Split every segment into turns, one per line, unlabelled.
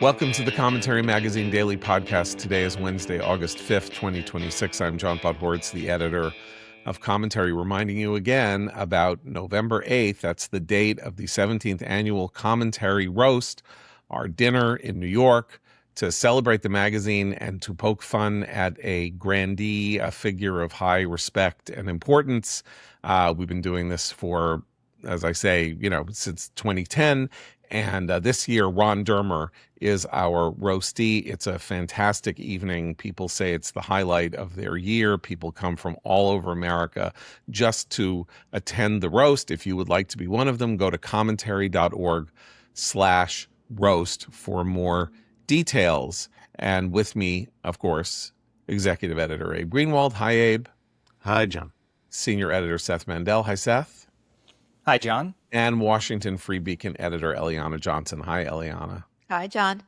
Welcome to the Commentary Magazine Daily Podcast. Today is Wednesday, August 5th, 2026. I'm John Podhoretz, the editor of Commentary, reminding you again about November 8th. That's the date of the 17th Annual Commentary Roast, our dinner in New York to celebrate the magazine and to poke fun at a grandee, a figure of high respect and importance. We've been doing this for, as I say, since 2010. And this year, Ron Dermer is our roastee. It's a fantastic evening. People say it's the highlight of their year. People come from all over America just to attend the roast. If you would like to be one of them, go to commentary.org/roast for more details. And with me, of course, executive editor Abe Greenwald. Hi, Abe.
Hi, John.
Senior editor Seth Mandel. Hi, Seth.
Hi, John.
And Washington Free Beacon editor Eliana Johnson. Hi, Eliana.
Hi, John.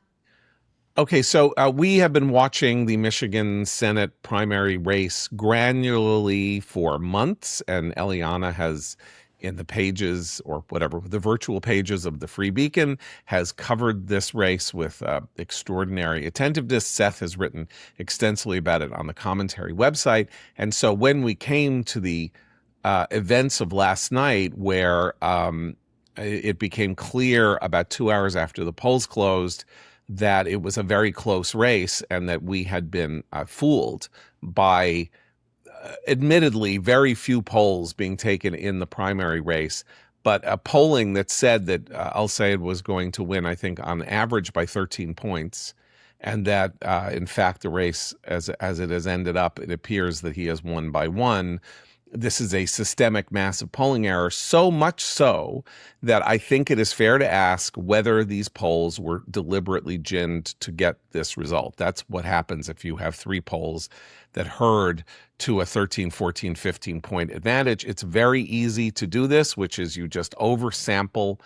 Okay, so we have been watching the Michigan Senate primary race granularly for months, and Eliana has, in the pages or whatever, the virtual pages of the Free Beacon, has covered this race with extraordinary attentiveness. Seth has written extensively about it on the Commentary website. And so when we came to the events of last night, where it became clear about 2 hours after the polls closed that it was a very close race and that we had been fooled by admittedly very few polls being taken in the primary race, but a polling that said that El-Sayed was going to win, I think, on average by 13 points. And that, in fact, the race, as it has ended up, it appears that he has won by one. This is a systemic, massive polling error, so much so that I think it is fair to ask whether these polls were deliberately ginned to get this result. That's what happens if you have three polls that herd to a 13, 14, 15-point advantage. It's very easy to do this, which is you just oversample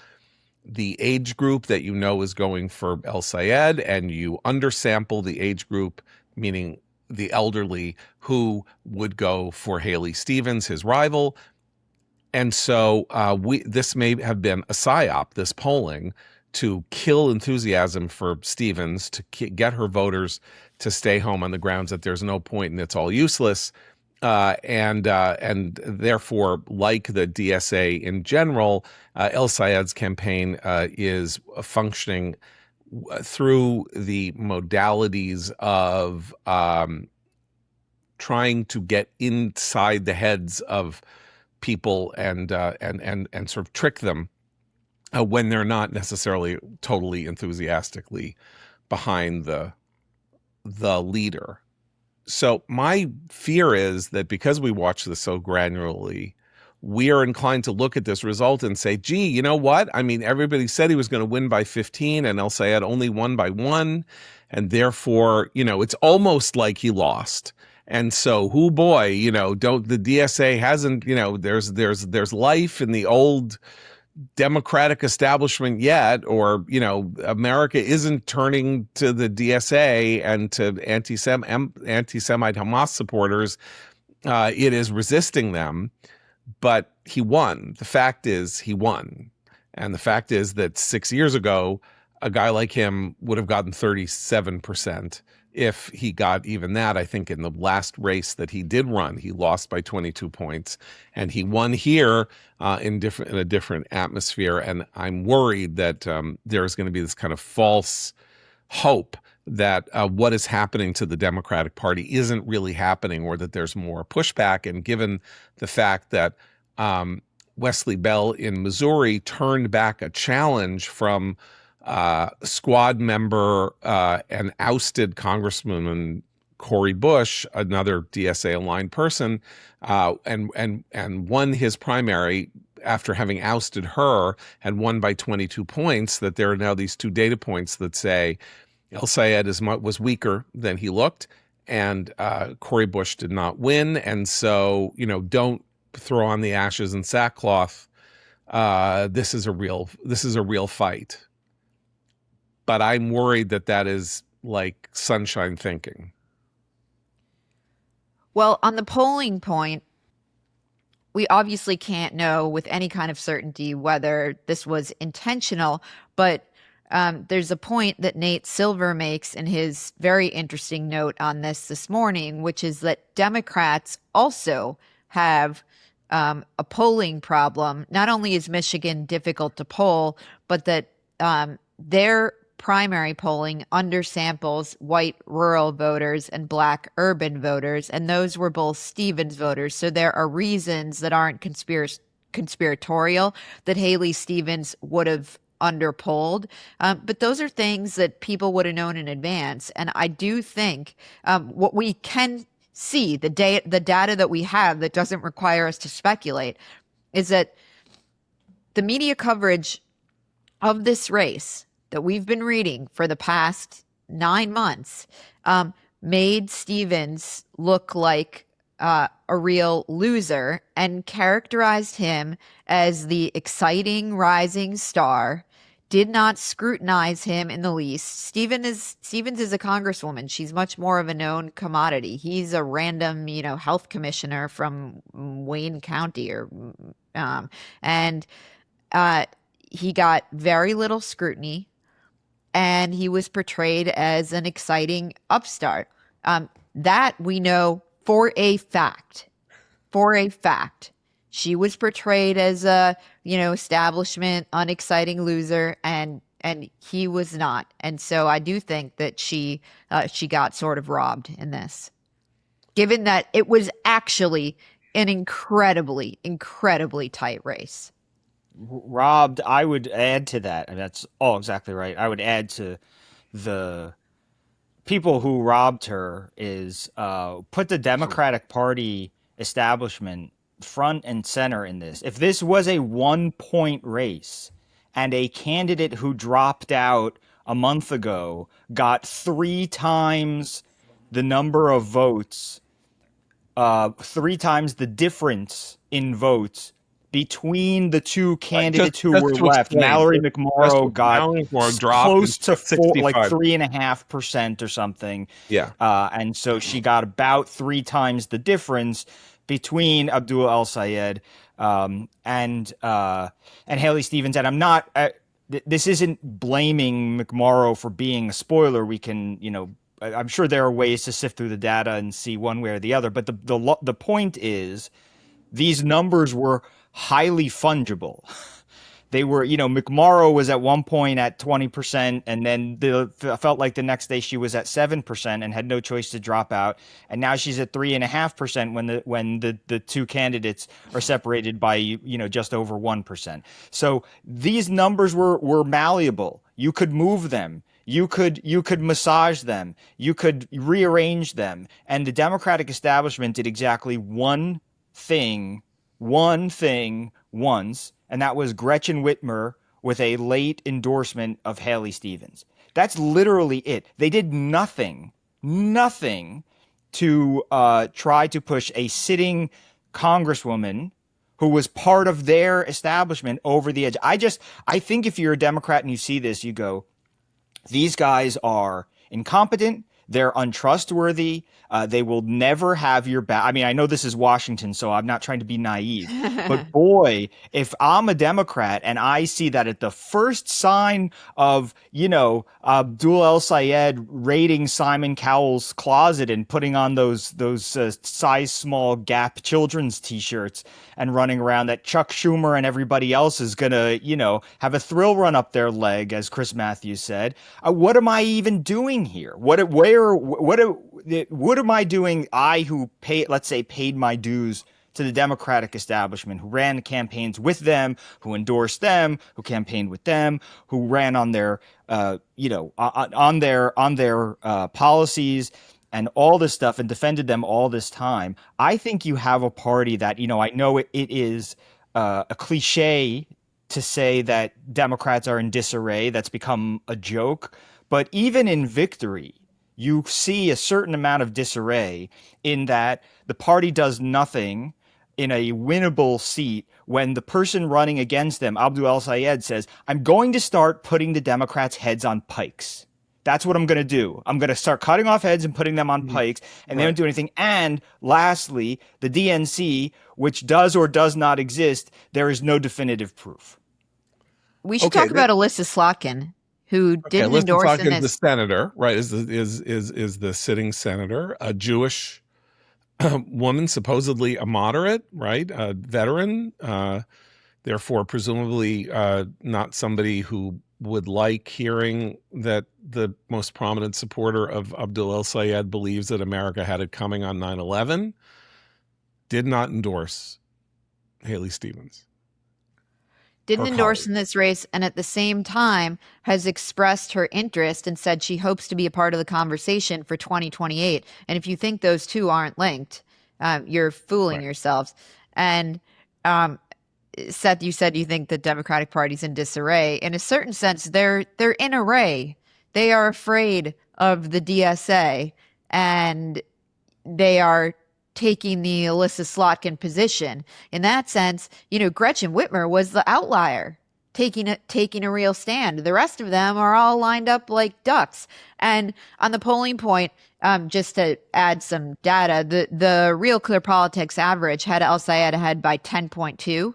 the age group that you know is going for El-Sayed, and you undersample the age group, meaning the elderly, who would go for Haley Stevens, his rival. And so this may have been a psyop, this polling, to kill enthusiasm for Stevens, to get her voters to stay home on the grounds that there's no point and it's all useless. And therefore, like the DSA in general, El-Sayed's campaign is functioning through the modalities of trying to get inside the heads of people and sort of trick them when they're not necessarily totally enthusiastically behind the leader. So my fear is that because we watch this so granularly, we are inclined to look at this result and say, gee, you know what? I mean, everybody said he was going to win by 15 and El-Sayed only won by 1. And therefore, it's almost like he lost. And so, the DSA hasn't, there's life in the old Democratic establishment yet, or, America isn't turning to the DSA and to anti-Semite Hamas supporters. It is resisting them. But he won. The fact is he won. And the fact is that 6 years ago, a guy like him would have gotten 37%. If he got even that. I think in the last race that he did run, he lost by 22 points. And he won here in a different atmosphere. And I'm worried that there's going to be this kind of false hope that what is happening to the Democratic Party isn't really happening, or that there's more pushback. And given the fact that Wesley Bell in Missouri turned back a challenge from squad member and ousted Congressman Cori Bush, another DSA-aligned person, and won his primary after having ousted her and won by 22 points, that there are now these two data points that say El-Sayed was weaker than he looked, and Cori Bush did not win. And so, don't throw on the ashes and sackcloth. This is a real fight. But I'm worried that is like sunshine thinking.
Well, on the polling point, we obviously can't know with any kind of certainty whether this was intentional, but there's a point that Nate Silver makes in his very interesting note on this morning, which is that Democrats also have a polling problem. Not only is Michigan difficult to poll, but that their primary polling undersamples white rural voters and black urban voters, and those were both Stevens voters. So there are reasons that aren't conspiratorial that Haley Stevens would have underpolled. But those are things that people would have known in advance. And I do think what we can see, the data that we have that doesn't require us to speculate, is that the media coverage of this race that we've been reading for the past 9 months made Stevens look like a real loser and characterized him as the exciting rising star, did not scrutinize him in the least. Stevens is a congresswoman. She's much more of a known commodity. He's a random, health commissioner from Wayne County and he got very little scrutiny, and he was portrayed as an exciting upstart. That we know for a fact. For a fact. She was portrayed as a, establishment, unexciting loser, and he was not. And so I do think that she got sort of robbed in this, given that it was actually an incredibly, incredibly tight race.
Robbed, I would add to that, and that's all exactly right. I would add to the people who robbed her is put the Democratic Party establishment front and center in this. If this was a 1-point race and a candidate who dropped out a month ago got 3 times the number of votes, 3 times the difference in votes between the two candidates who were left, Mallory McMorrow got close to 3.5% or something.
Yeah.
And so she got about 3 times the difference between Abdul El-Sayed and Haley Stevens. And I'm not, this isn't blaming McMorrow for being a spoiler. We can, I'm sure there are ways to sift through the data and see one way or the other. But the point is, these numbers were highly fungible. They were, McMorrow was at one point at 20%, and then felt like the next day she was at 7% and had no choice to drop out. And now she's at 3.5% when the two candidates are separated by, just over 1%. So these numbers were malleable. You could move them. You could massage them. You could rearrange them. And the Democratic establishment did exactly one thing once, and that was Gretchen Whitmer with a late endorsement of Haley Stevens. That's literally it. They did nothing to try to push a sitting congresswoman who was part of their establishment over the edge. I think if you're a Democrat and you see this, you go, these guys are incompetent. They're untrustworthy. They will never have your back. I mean, I know this is Washington, so I'm not trying to be naive. But boy, if I'm a Democrat and I see that at the first sign of, Abdul El-Sayed raiding Simon Cowell's closet and putting on those size small Gap children's T-shirts and running around, that Chuck Schumer and everybody else is going to, have a thrill run up their leg, as Chris Matthews said. What am I even doing here? What am I doing? I who paid my dues to the Democratic establishment, who ran campaigns with them, who endorsed them, who campaigned with them, who ran on their policies and all this stuff and defended them all this time. I think you have a party that, I know it is a cliche to say that Democrats are in disarray. That's become a joke. But even in victory, you see a certain amount of disarray in that the party does nothing in a winnable seat when the person running against them, Abdul El-Sayed, says, I'm going to start putting the Democrats' heads on pikes. That's what I'm going to do. I'm going to start cutting off heads and putting them on pikes, and they don't do anything. And lastly, the DNC, which does or does not exist, there is no definitive proof.
We should talk about Alyssa Slotkin, who
Okay,
didn't
let's
endorse
talk
in
is the
this.
senator, right? Is the sitting senator a Jewish woman, supposedly a moderate, right? A veteran, therefore presumably not somebody who would like hearing that the most prominent supporter of Abdul El-Sayed believes that America had it coming on 9/11, did not endorse Haley Stevens,
Didn't
her
endorse
colleague.
in this race, and at the same time has expressed her interest and said she hopes to be a part of the conversation for 2028. And if you think those two aren't linked, you're fooling
Right.
yourselves. And um, Seth, you said you think the Democratic Party's in disarray. In a certain sense, they're in array. They are afraid of the DSA, and they are taking the Alyssa Slotkin position. In that sense, Gretchen Whitmer was the outlier, taking a real stand. The rest of them are all lined up like ducks. And on the polling point, just to add some data, the Real Clear Politics average had El-Sayed ahead by 10.2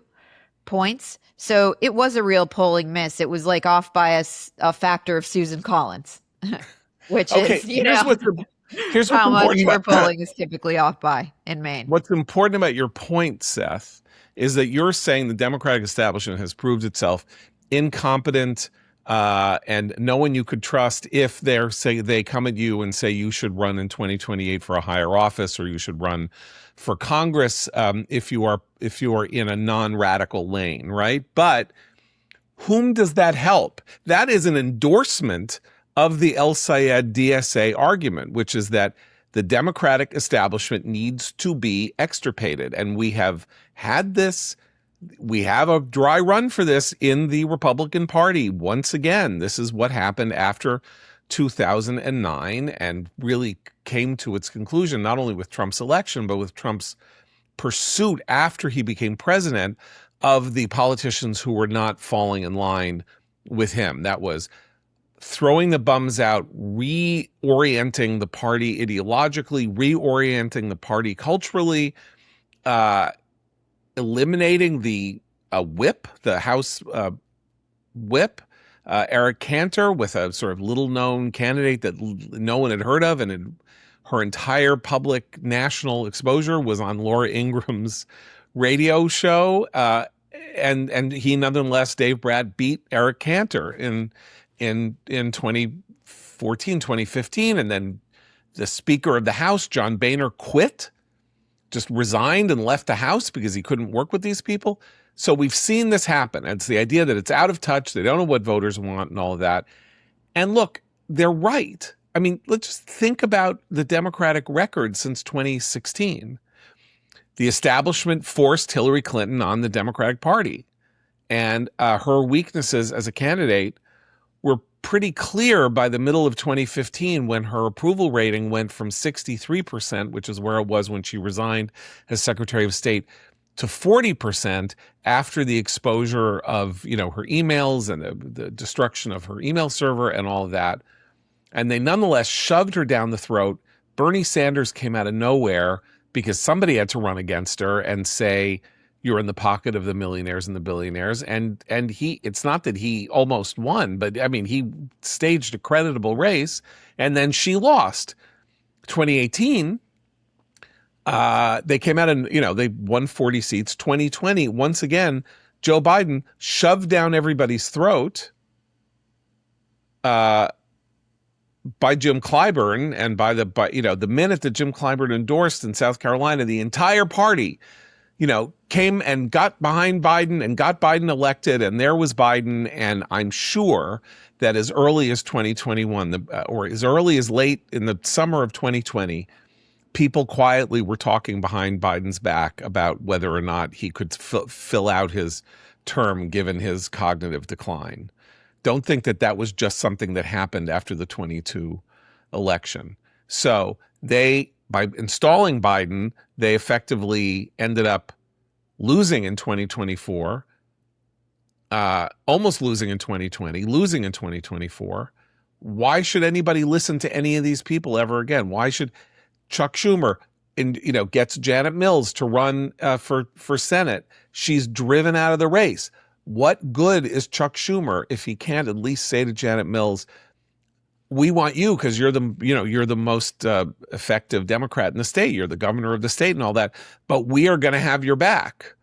points. So it was a real polling miss. It was like off by a factor of Susan Collins, which
Okay,
is,
here's what's
how much
important
her
about
polling is typically off by in Maine.
what's important about your point, Seth, is that you're saying the Democratic establishment has proved itself incompetent and no one you could trust if they come at you and say you should run in 2028 for a higher office or you should run for Congress if you are in a non-radical lane, right? But whom does that help? That is an endorsement of the El-Sayed DSA argument, which is that the Democratic establishment needs to be extirpated. And we have a dry run for this in the Republican Party. Once again, this is what happened after 2009 and really came to its conclusion, not only with Trump's election, but with Trump's pursuit after he became president of the politicians who were not falling in line with him. That was throwing the bums out, reorienting the party ideologically, reorienting the party culturally, eliminating the whip, the House whip, Eric Cantor, with a sort of little-known candidate that no one had heard of, and her entire public national exposure was on Laura Ingram's radio show, and he nonetheless, Dave Bratt, beat Eric Cantor in 2014, 2015, and then the Speaker of the House, John Boehner, just resigned and left the House because he couldn't work with these people. So we've seen this happen. It's the idea that it's out of touch, they don't know what voters want and all of that. And look, they're right. I mean, let's just think about the Democratic record since 2016. The establishment forced Hillary Clinton on the Democratic Party, and her weaknesses as a candidate were pretty clear by the middle of 2015 when her approval rating went from 63%, which is where it was when she resigned as Secretary of State, to 40% after the exposure of, her emails and the destruction of her email server and all of that. And they nonetheless shoved her down the throat. Bernie Sanders came out of nowhere because somebody had to run against her and say, you're in the pocket of the millionaires and the billionaires. And it's not that he almost won, but I mean, he staged a creditable race, and then she lost. 2018, they came out and, they won 40 seats. 2020, once again, Joe Biden shoved down everybody's throat by Jim Clyburn, and the minute that Jim Clyburn endorsed in South Carolina, the entire party, came and got behind Biden and got Biden elected, and there was Biden. And I'm sure that as early as 2021, or as early as late in the summer of 2020, people quietly were talking behind Biden's back about whether or not he could fill out his term given his cognitive decline. Don't think that that was just something that happened after the 22 election. So by installing Biden, they effectively ended up losing in 2024, almost losing in 2020, losing in 2024. Why should anybody listen to any of these people ever again? Why should Chuck Schumer gets Janet Mills to run for Senate? She's driven out of the race. what good is Chuck Schumer if he can't at least say to Janet Mills, we want you because you're the most effective Democrat in the state. You're the governor of the state and all that. But we are going to have your back.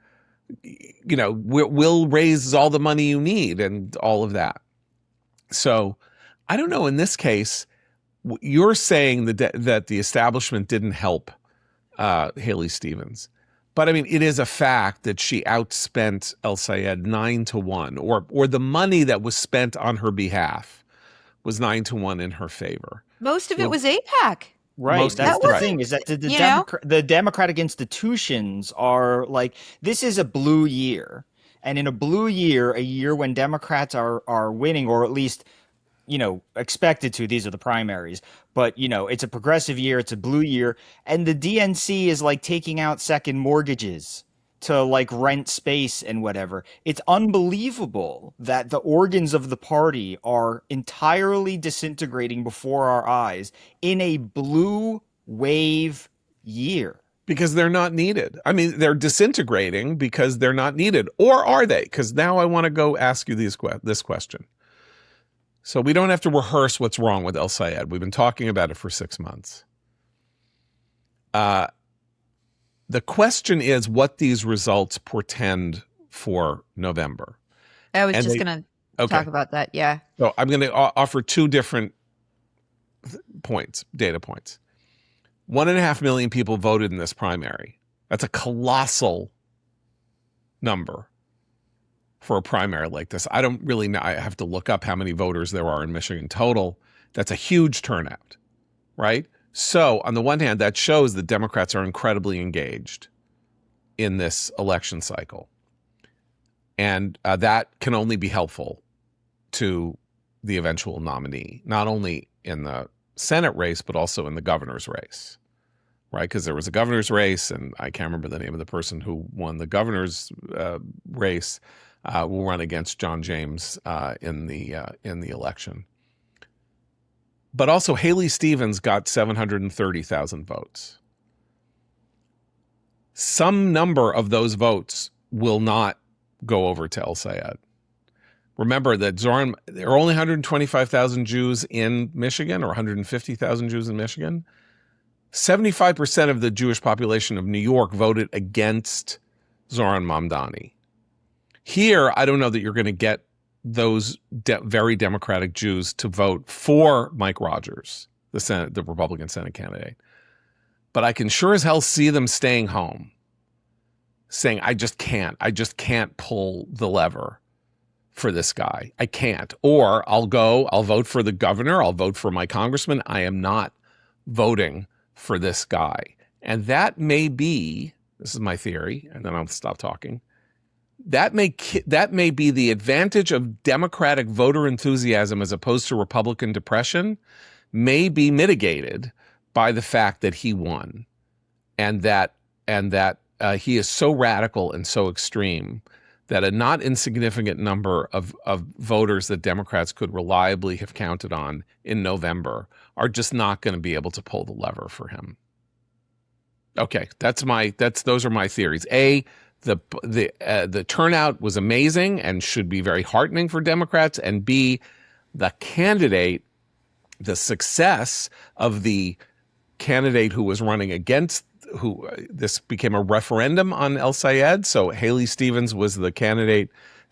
We'll raise all the money you need and all of that. So I don't know. In this case, you're saying that the establishment didn't help Haley Stevens. But I mean, it is a fact that she outspent El-Sayed 9-1, or the money that was spent on her behalf was 9-1 in her favor.
Most of it was AIPAC.
Right. That's the thing, is that the democratic institutions are like, this is a blue year. And in a blue year, a year when Democrats are winning, or at least, expected to, these are the primaries, but, it's a progressive year, it's a blue year. And the DNC is like taking out second mortgages to like rent space and whatever. It's unbelievable that the organs of the party are entirely disintegrating before our eyes in a blue wave year.
Because they're not needed. I mean, they're disintegrating because they're not needed. Or are they? Because now I want to go ask you this question. So we don't have to rehearse what's wrong with El-Sayed. We've been talking about it for 6 months. The question is what these results portend for November.
I was just going to talk about that. Yeah.
So I'm going to offer two different data points. 1.5 million people voted in this primary. That's a colossal number for a primary like this. I don't really know. I have to look up how many voters there are in Michigan total. That's a huge turnout, right? So on the one hand, that shows that Democrats are incredibly engaged in this election cycle. And that can only be helpful to the eventual nominee, not only in the Senate race, but also in the governor's race, right? Because there was a governor's race, and I can't remember the name of the person who won the governor's race, will run against John James in the election. But also Haley Stevens got 730,000 votes. Some number of those votes will not go over to El-Sayed. Remember that there are only 125,000 Jews in Michigan, or 150,000 Jews in Michigan. 75% of the Jewish population of New York voted against Zoran Mamdani. Here, I don't know that you're going to get those very Democratic Jews to vote for Mike Rogers, the Republican Senate candidate. But I can sure as hell see them staying home, saying, I just can't pull the lever for this guy. I can't. Or I'll vote for the governor, I'll vote for my congressman. I am not voting for this guy. And that may be, this is my theory, and then I'll stop talking. That may be the advantage of Democratic voter enthusiasm as opposed to Republican depression, may be mitigated by the fact that he won, and that he is so radical and so extreme that a not insignificant number of voters that Democrats could reliably have counted on in November are just not going to be able to pull the lever for him. Okay, those are my theories. The turnout was amazing and should be very heartening for Democrats, and B, the success of the candidate who was running against, this became a referendum on El-Sayed. So Haley Stevens was the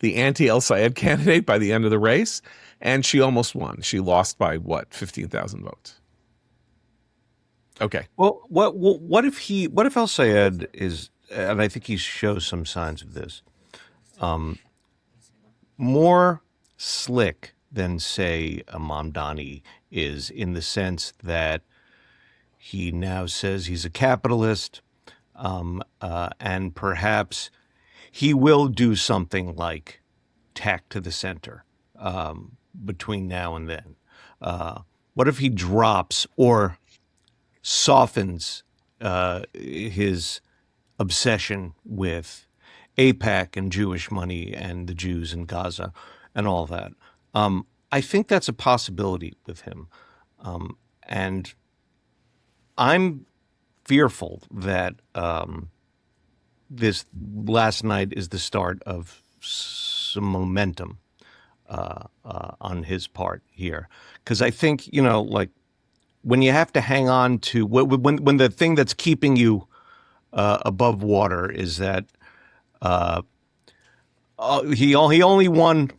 anti-El-Sayed candidate by the end of the race, and she almost won. She lost by 15,000 votes. Okay.
Well, what if El-Sayed is, and I think he shows some signs of this, more slick than, say, a Mamdani is, in the sense that he now says he's a capitalist, and perhaps he will do something like tack to the center between now and then. What if he drops or softens his obsession with AIPAC and Jewish money and the Jews in Gaza and all that? I think that's a possibility with him. And I'm fearful that this last night is the start of some momentum on his part here, because I think, you know, like when you have to hang on to when the thing that's keeping you above water is that he only won.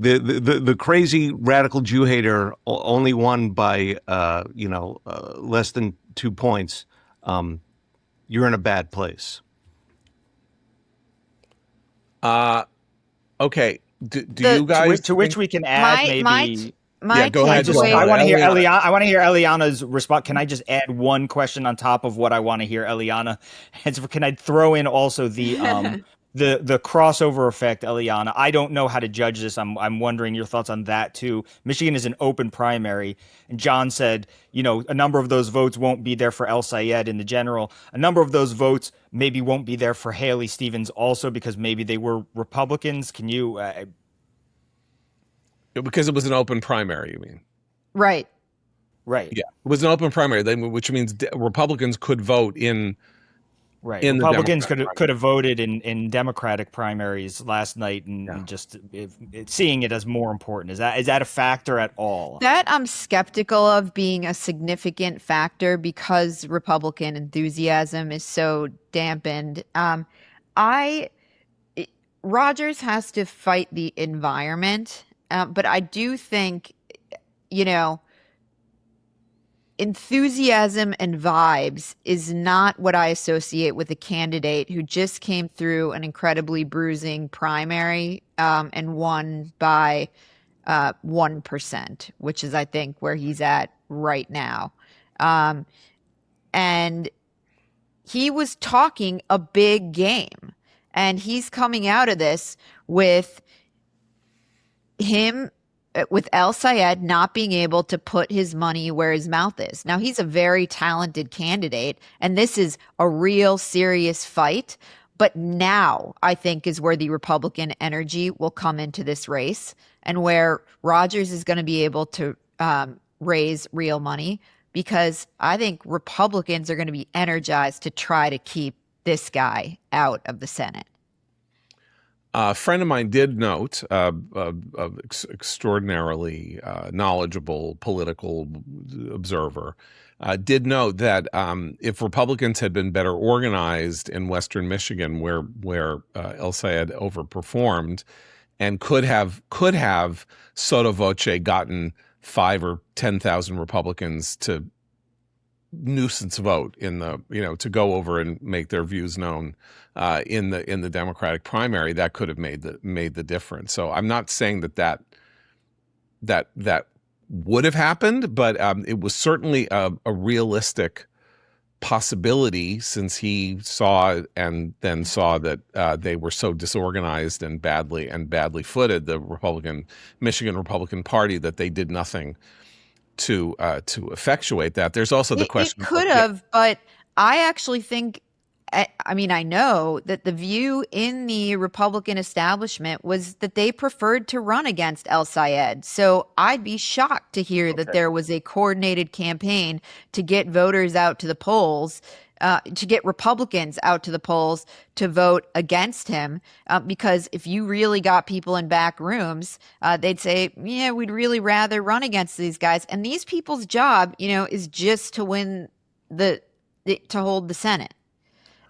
The crazy radical Jew hater only won by less than 2 points. You're in a bad place.
Okay. Do you guys
to which we can add
my
go ahead.
takeaway.
I want to hear
Eliana.
Eliana. I want to hear Eliana's response. Can I just add one question on top of what I want to hear Eliana? And so can I throw in also the crossover effect, Eliana? I don't know how to judge this. I'm wondering your thoughts on that too. Michigan is an open primary, and John said, you know, a number of those votes won't be there for El-Sayed in the general. A number of those votes maybe won't be there for Haley Stevens also because maybe they were Republicans. Can you?
Because it was an open primary, you mean?
Right.
Right.
Yeah, it was an open primary, which means Republicans could vote in.
Right.
In
Republicans could have voted in Democratic primaries last night and just seeing it as more important. Is that a factor at all?
That I'm skeptical of being a significant factor because Republican enthusiasm is so dampened. Rogers has to fight the environment, but I do think, you know, enthusiasm and vibes is not what I associate with a candidate who just came through an incredibly bruising primary and won by 1%, which is, I think, where he's at right now. And he was talking a big game, and he's coming out of this with El-Sayed not being able to put his money where his mouth is. Now, he's a very talented candidate, and this is a real serious fight. But now, I think, is where the Republican energy will come into this race and where Rogers is going to be able to raise real money, because I think Republicans are going to be energized to try to keep this guy out of the Senate.
A friend of mine did note, extraordinarily knowledgeable political observer, did note that if Republicans had been better organized in Western Michigan, where El-Sayed overperformed, and could have sotto voce gotten 5 or 10,000 Republicans to nuisance vote to go over and make their views known in the Democratic primary, that could have made the difference. So I'm not saying that would have happened, but it was certainly a realistic possibility, since he saw and then saw that they were so disorganized and badly footed, the Michigan Republican Party, that they did nothing to effectuate that. There's also the question.
It could have, but I actually think, I mean, I know that the view in the Republican establishment was that they preferred to run against El-Sayed. So I'd be shocked to hear that there was a coordinated campaign to get voters out to the polls, to get Republicans out to the polls to vote against him. Because if you really got people in back rooms, they'd say, yeah, we'd really rather run against these guys. And these people's job, is just to win to hold the Senate.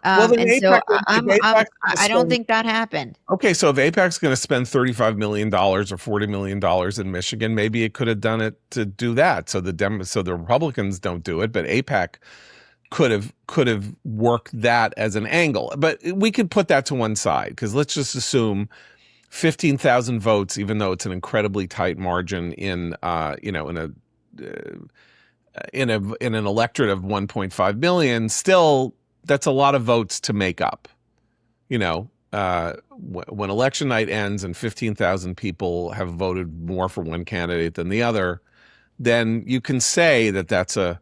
And so I don't think that happened.
Okay, so if AIPAC's going to spend $35 million or $40 million in Michigan, maybe it could have done it to do that. So the Republicans don't do it, but AIPAC could have worked that as an angle. But we could put that to one side, because let's just assume 15,000 votes, even though it's an incredibly tight margin in an electorate of 1.5 million, still. That's a lot of votes to make up. When election night ends and 15,000 people have voted more for one candidate than the other, then you can say that that's a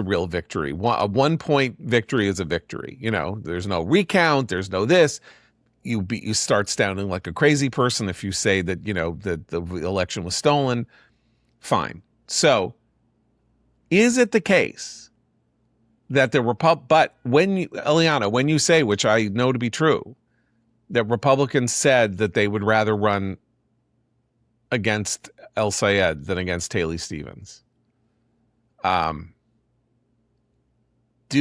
real victory. A 1-point victory is a victory. There's no recount. There's no this. You start sounding like a crazy person if you say that that the election was stolen. Fine. So, is it the case that but Eliana, when you say, which I know to be true, that Republicans said that they would rather run against El-Sayed than against Haley Stevens. Do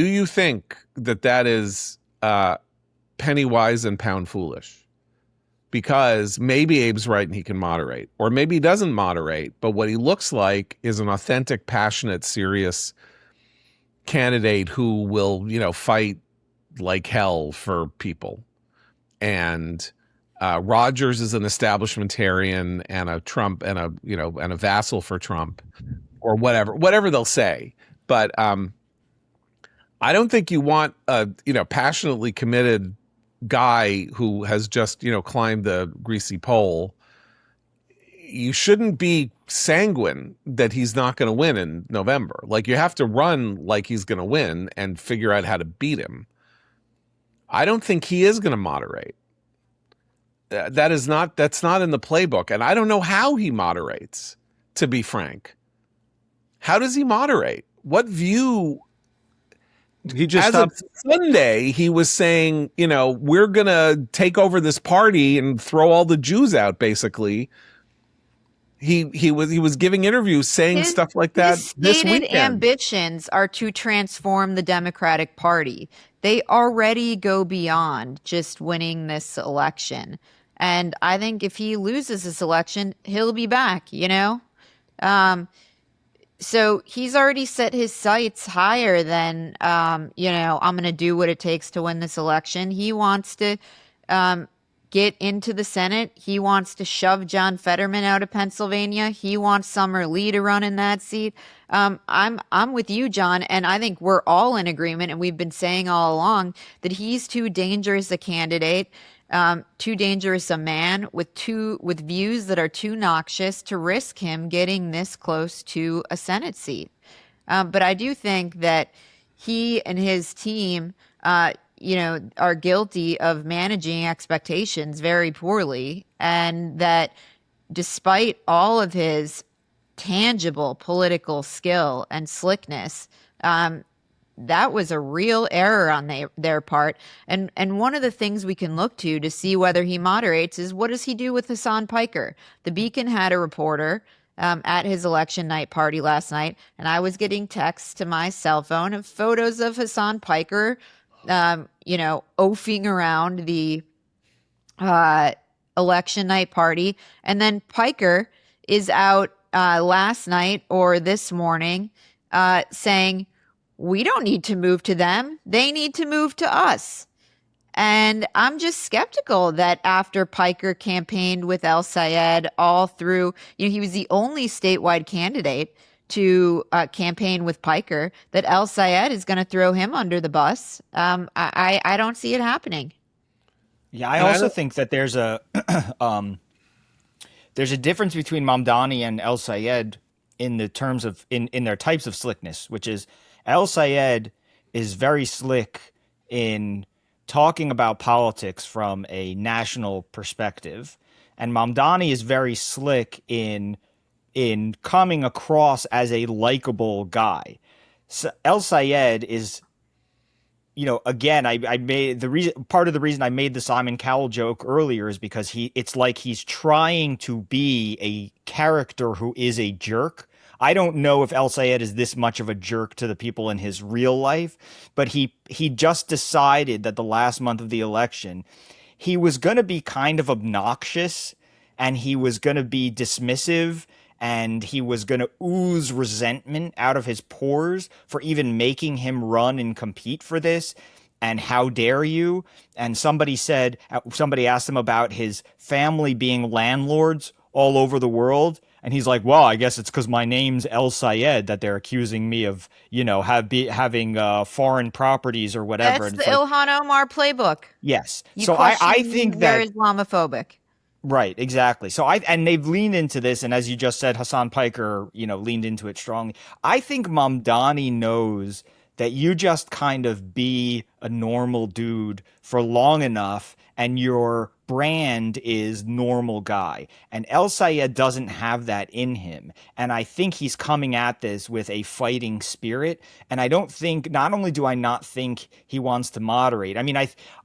you think that is penny wise and pound foolish? Because maybe Abe's right and he can moderate, or maybe he doesn't moderate, but what he looks like is an authentic, passionate, serious candidate who will, fight like hell for people. And Rogers is an establishmentarian and a Trump and a vassal for Trump, or whatever they'll say. But I don't think you want a passionately committed guy who has just climbed the greasy pole. You shouldn't be sanguine that he's not going to win in November. Like, you have to run like he's going to win and figure out how to beat him. I don't think he is going to moderate. That's not in the playbook, and I don't know how he moderates, to be frank. How does he moderate? What view?
He just
As of Sunday, he was saying, we're going to take over this party and throw all the Jews out, basically. He was giving interviews saying stuff like that this
stated
weekend.
Ambitions are to transform the Democratic Party. They already go beyond just winning this election. And I think if he loses this election, he'll be back, So he's already set his sights higher than, I'm going to do what it takes to win this election. He wants to get into the Senate. He wants to shove John Fetterman out of Pennsylvania. He wants Summer Lee to run in that seat. I'm with you, John, and I think we're all in agreement, and we've been saying all along that he's too dangerous a candidate, too dangerous a man with views that are too noxious to risk him getting this close to a Senate seat. But I do think that he and his team, are guilty of managing expectations very poorly, and that despite all of his tangible political skill and slickness, that was a real error on their part. And one of the things we can look to see whether he moderates is, what does he do with Hassan Piker? The Beacon had a reporter at his election night party last night, and I was getting texts to my cell phone of photos of Hassan Piker, oafing around the election night party. And then Piker is out last night or this morning saying, we don't need to move to them. They need to move to us. And I'm just skeptical that after Piker campaigned with El-Sayed all through, he was the only statewide candidate to campaign with Piker, that El-Sayed is going to throw him under the bus. I don't see it happening.
Yeah, I also think that there's a difference between Mamdani and El-Sayed in the terms of in their types of slickness, which is El-Sayed is very slick in talking about politics from a national perspective, and Mamdani is very slick in coming across as a likable guy. So El-Sayed is, again, I made part of the reason I made the Simon Cowell joke earlier is because it's like he's trying to be a character who is a jerk. I don't know if El-Sayed is this much of a jerk to the people in his real life, but he just decided that the last month of the election, he was going to be kind of obnoxious, and he was going to be dismissive, and he was going to ooze resentment out of his pores for even making him run and compete for this. And how dare you? And somebody asked him about his family being landlords all over the world. And he's like, well, I guess it's because my name's El-Sayed that they're accusing me of, having foreign properties or whatever.
That's the Ilhan Omar playbook.
Yes. So I think
they're
that
Islamophobic.
Right, exactly. So and they've leaned into this, and as you just said, Hassan Piker, leaned into it strongly. I think Mamdani knows that you just kind of be a normal dude for long enough, and your brand is normal guy. And El-Sayed doesn't have that in him. And I think he's coming at this with a fighting spirit. And I don't think, not only do I not think he wants to moderate, I mean,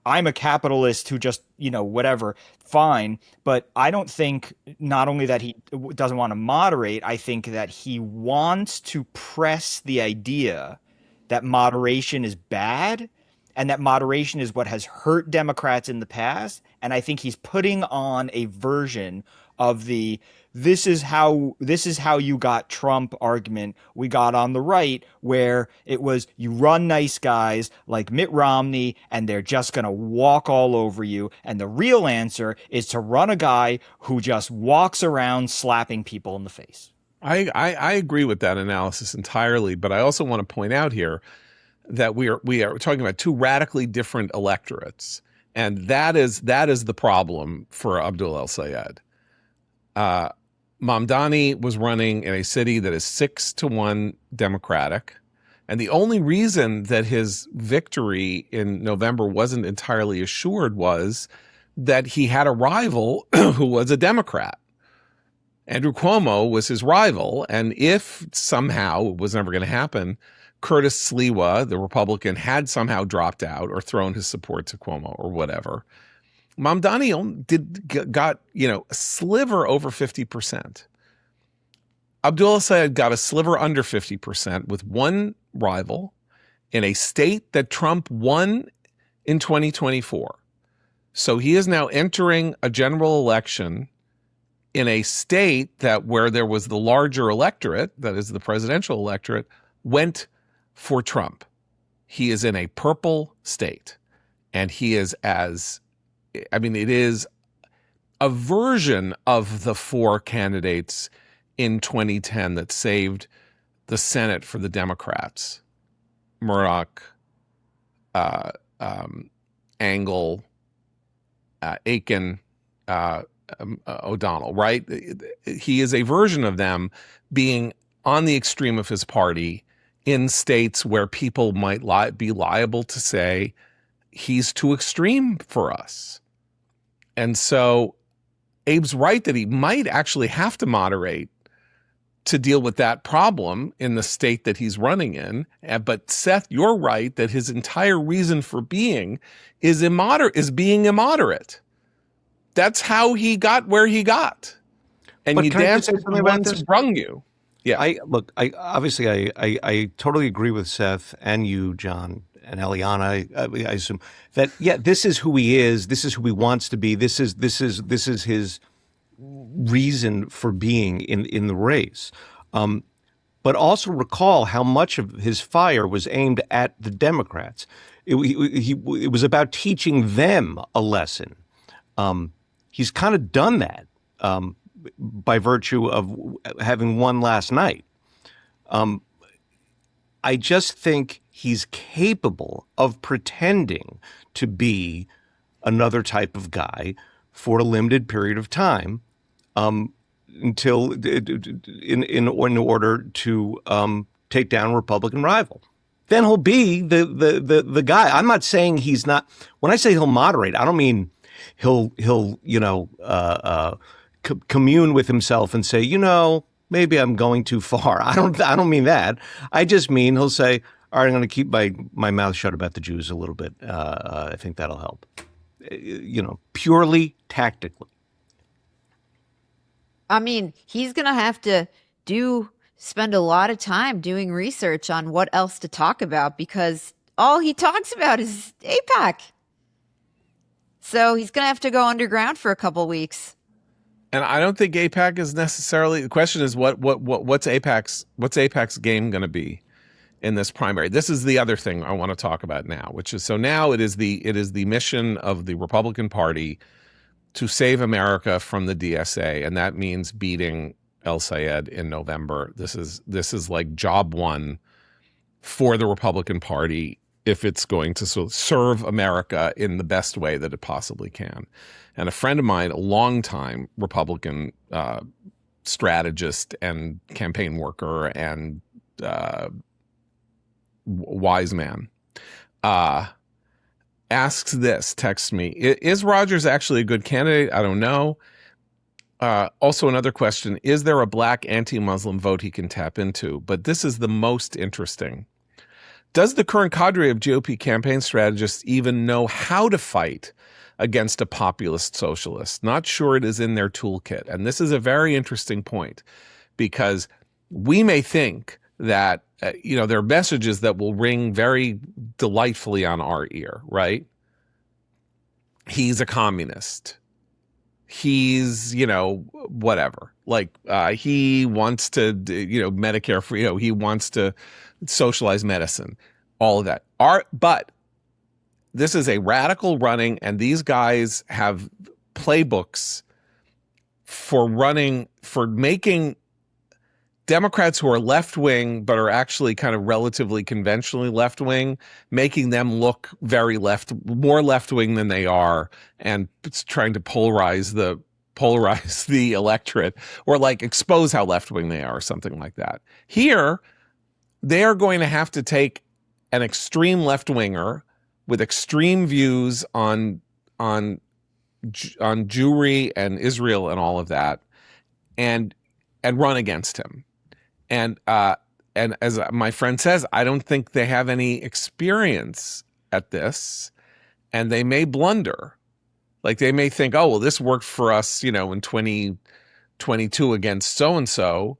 I'm a capitalist who just, whatever, fine. But I don't think not only that he doesn't want to moderate, I think that he wants to press the idea that moderation is bad and that moderation is what has hurt Democrats in the past. And I think he's putting on a version of the this is how you got Trump argument we got on the right, where it was you run nice guys like Mitt Romney and they're just going to walk all over you. And the real answer is to run a guy who just walks around slapping people in the face.
I agree with that analysis entirely, but I also want to point out here that we are talking about two radically different electorates, and that is the problem for Abdul El-Sayed. Mamdani was running in a city that is 6-1 Democratic, and the only reason that his victory in November wasn't entirely assured was that he had a rival who was a Democrat. Andrew Cuomo was his rival, and if somehow, it was never going to happen, Curtis Sliwa, the Republican, had somehow dropped out or thrown his support to Cuomo or whatever, Mamdani got a sliver over 50%. Abdul El-Sayed got a sliver under 50% with one rival in a state that Trump won in 2024. So he is now entering a general election in a state that where there was the larger electorate, that is the presidential electorate, went for Trump. He is in a purple state, and he is it is a version of the four candidates in 2010 that saved the Senate for the Democrats: Murdoch, Engel, Aiken, O'Donnell, right? He is a version of them being on the extreme of his party in states where people might be liable to say he's too extreme for us. And so Abe's right that he might actually have to moderate to deal with that problem in the state that he's running in. But Seth, you're right that his entire reason for being is being immoderate. That's how he got where he got. And
but
you dance with the ones who brung you. Yeah.
I totally agree with Seth and you, John, and Eliana. I assume that, this is who he is. This is who he wants to be. This is his reason for being in the race. But also recall how much of his fire was aimed at the Democrats. It was about teaching them a lesson. He's kind of done that by virtue of having won last night. I just think he's capable of pretending to be another type of guy for a limited period of time, until in order to take down a Republican rival. Then he'll be the guy. I'm not saying he's not. When I say he'll moderate, I don't mean he'll commune with himself and say, maybe I'm going too far. I don't mean that. I just mean he'll say, all right, I'm going to keep my mouth shut about the Jews a little bit. I think that'll help. Purely tactically.
I mean, he's going to have to spend a lot of time doing research on what else to talk about, because all he talks about is AIPAC. So he's going to have to go underground for a couple weeks.
And I don't think AIPAC is necessarily, the question is what's AIPAC's game going to be in this primary? This is the other thing I want to talk about now, which is, so now it is the mission of the Republican Party to save America from the DSA, and that means beating El-Sayed in November. This is like job one for the Republican Party if it's going to sort of serve America in the best way that it possibly can. And a friend of mine, a longtime Republican strategist and campaign worker and wise man, asks this, texts me, is Rogers actually a good candidate? I don't know. Also, another question, is there a black anti-Muslim vote he can tap into? But this is the most interesting. Does the current cadre of GOP campaign strategists even know how to fight against a populist socialist? Not sure it is in their toolkit. And this is a very interesting point, because we may think that, there are messages that will ring very delightfully on our ear, right? He's a communist. He's, whatever. Like, he wants to, Medicare for, he wants to socialize medicine, all of that. But this is a radical running, and these guys have playbooks for making Democrats who are left-wing but are actually kind of relatively conventionally left-wing, making them look more left-wing than they are, and trying to polarize the electorate, or like expose how left-wing they are, or something like that. Here, they are going to have to take an extreme left-winger with extreme views on Jewry and Israel and all of that, and run against him. And as my friend says, I don't think they have any experience at this, and they may blunder. Like, they may think, oh, well, this worked for us, in 2022 against so-and-so,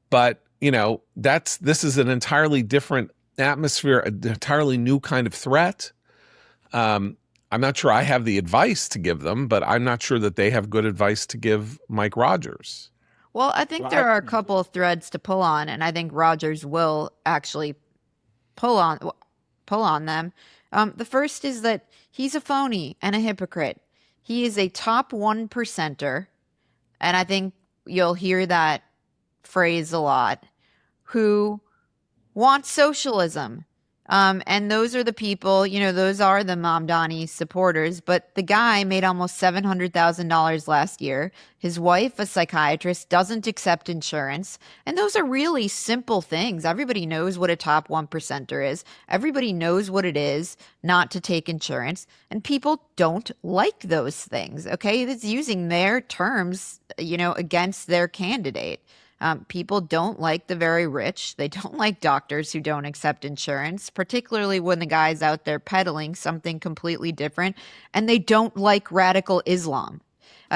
but, this is an entirely different atmosphere, an entirely new kind of threat. I'm not sure I have the advice to give them, but I'm not sure that they have good advice to give Mike Rogers.
Well, I think there are a couple of threads to pull on, and I think Rogers will actually pull on them. The first is that he's a phony and a hypocrite. He is a top 1%er, and I think you'll hear that phrase a lot, who wants socialism. And those are the people, those are the Mamdani supporters. But the guy made almost $700,000 last year. His wife, a psychiatrist, doesn't accept insurance. And those are really simple things. Everybody knows what a top 1%er is. Everybody knows what it is not to take insurance. And people don't like those things. Okay. It's using their terms, against their candidate. People don't like the very rich. They don't like doctors who don't accept insurance, particularly when the guy's out there peddling something completely different. And they don't like radical Islam.